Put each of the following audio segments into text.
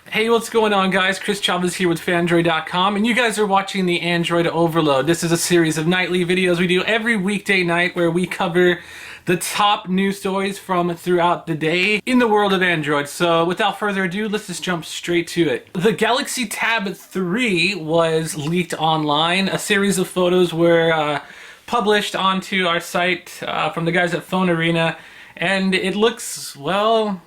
Hey, what's going on, guys? Chris Chavez here with Phandroid.com, and you guys are watching the Android Overload. This is a series of nightly videos we do every weekday night where we cover the top news stories from throughout the day in the world of Android. So without further ado, let's just jump straight to it. The Galaxy Tab 3 was leaked online. A series of photos were published onto our site from the guys at Phone Arena, and it looks, well,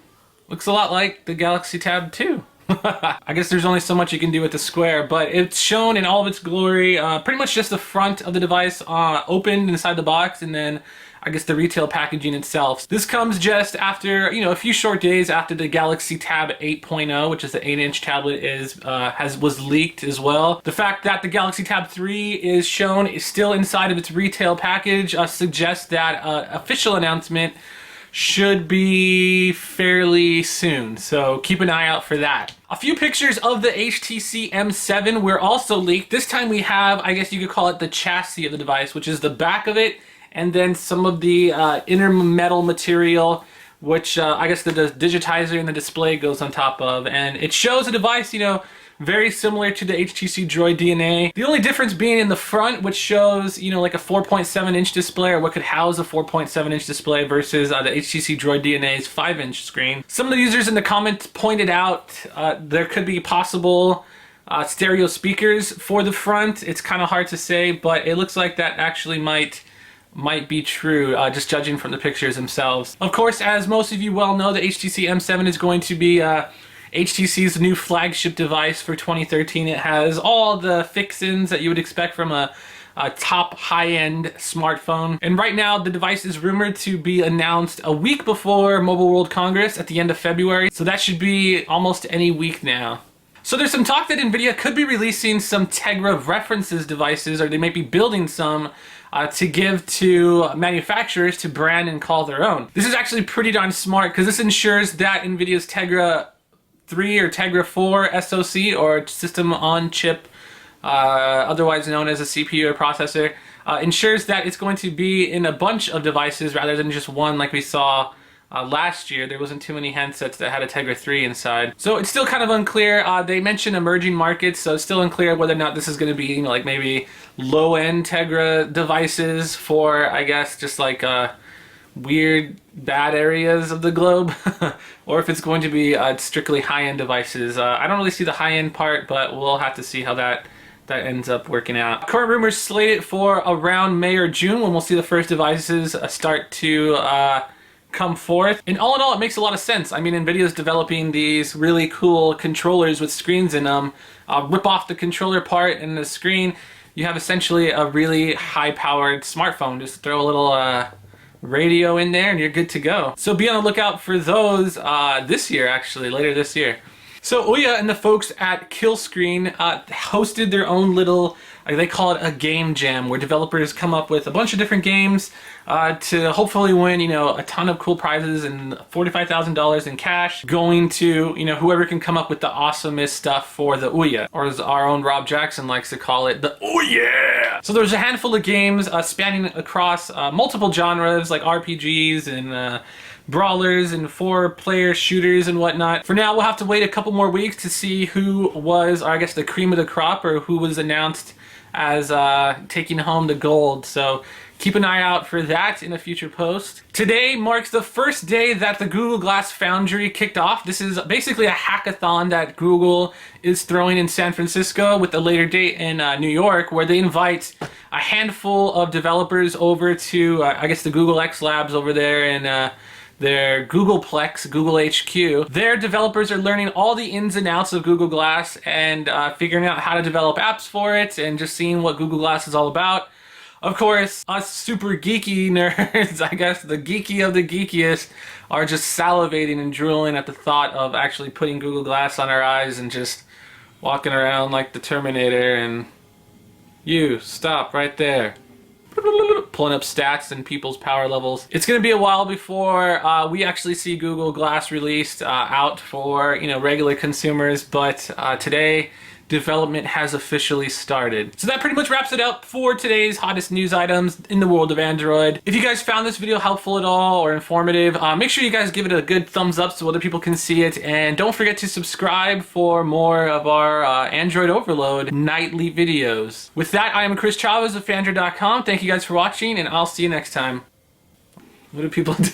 looks a lot like the Galaxy Tab 2. I guess there's only so much you can do with the Square, but it's shown in all of its glory. Pretty much just the front of the device opened inside the box, and then I guess the retail packaging itself. This comes just after, a few short days after the Galaxy Tab 8.0, which is the 8-inch tablet, was leaked as well. The fact that the Galaxy Tab 3 is shown is still inside of its retail package suggests that official announcement should be fairly soon, so keep an eye out for that. A few pictures of the HTC M7 were also leaked. This time we have, I guess you could call it the chassis of the device, which is the back of it, and then some of the inner metal material, which I guess the digitizer and the display goes on top of. And it shows a device, very similar to the HTC Droid DNA. The only difference being in the front, which shows, like a 4.7-inch display, or what could house a 4.7-inch display, versus the HTC Droid DNA's 5-inch screen. Some of the users in the comments pointed out there could be possible stereo speakers for the front. It's kind of hard to say, but it looks like that actually might be true, just judging from the pictures themselves. Of course, as most of you well know, the HTC M7 is going to be HTC's new flagship device for 2013. It has all the fixins that you would expect from a top high-end smartphone. And right now, the device is rumored to be announced a week before Mobile World Congress at the end of February. So that should be almost any week now. So there's some talk that Nvidia could be releasing some Tegra references devices, or they might be building some to give to manufacturers to brand and call their own. This is actually pretty darn smart, because this ensures that Nvidia's Tegra 3 or Tegra 4 SoC, or system on chip, otherwise known as a CPU or processor, ensures that it's going to be in a bunch of devices rather than just one like we saw last year. There wasn't too many handsets that had a Tegra 3 inside. So it's still kind of unclear. They mentioned emerging markets, so it's still unclear whether or not this is going to be, like maybe low-end Tegra devices for, I guess, just like weird, bad areas of the globe, or if it's going to be strictly high-end devices. I don't really see the high-end part, but we'll have to see how that ends up working out. Current rumors slate it for around May or June, when we'll see the first devices start to come forth. And all in all, it makes a lot of sense. I mean, Nvidia's developing these really cool controllers with screens in them. Rip off the controller part and the screen, you have essentially a really high-powered smartphone. Just throw a little radio in there and you're good to go. So be on the lookout for those this year, actually, later this year. So Ouya and the folks at Killscreen hosted their own little, they call it a game jam, where developers come up with a bunch of different games to hopefully win, a ton of cool prizes and $45,000 in cash, going to, whoever can come up with the awesomest stuff for the Ouya, or as our own Rob Jackson likes to call it, the Ouya! So there's a handful of games spanning across multiple genres, like RPGs and brawlers and 4-player shooters and whatnot. For now, we'll have to wait a couple more weeks to see who was, or I guess, the cream of the crop, or who was announced as taking home the gold. So keep an eye out for that in a future post. Today marks the first day that the Google Glass Foundry kicked off. This is basically a hackathon that Google is throwing in San Francisco, with a later date in New York, where they invite a handful of developers over to, I guess, the Google X Labs over there in their Googleplex, Google HQ. Their developers are learning all the ins and outs of Google Glass and figuring out how to develop apps for it, and just seeing what Google Glass is all about. Of course, us super geeky nerds, I guess the geeky of the geekiest, are just salivating and drooling at the thought of actually putting Google Glass on our eyes and just walking around like the Terminator and, you, stop right there. Pulling up stats and people's power levels. It's going to be a while before we actually see Google Glass released out for regular consumers, but today development has officially started. So that pretty much wraps it up for today's hottest news items in the world of Android. If you guys found this video helpful at all or informative, make sure you guys give it a good thumbs up so other people can see it, and don't forget to subscribe for more of our Android Overload nightly videos. With that, I am Chris Chavez of Phandroid.com. Thank you guys for watching, and I'll see you next time. What do people do?